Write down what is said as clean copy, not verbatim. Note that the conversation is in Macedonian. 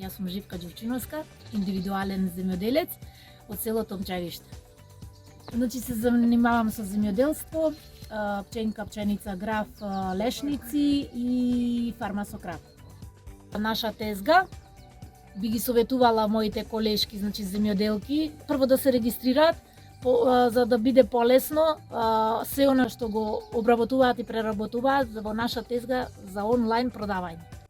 Јас сум Живка Ѓурчиновска, индивидуален земјоделец од село Томчевиште. Значи се занимавам со земјоделство, пченка, пченица, граф, лешници и фарма со крави. Наша тезга би ги советувала моите колешки, значи земјоделки, прво да се регистрираат за да биде полесно се она што го обработуваат и преработуваат во наша тезга за онлайн продавање.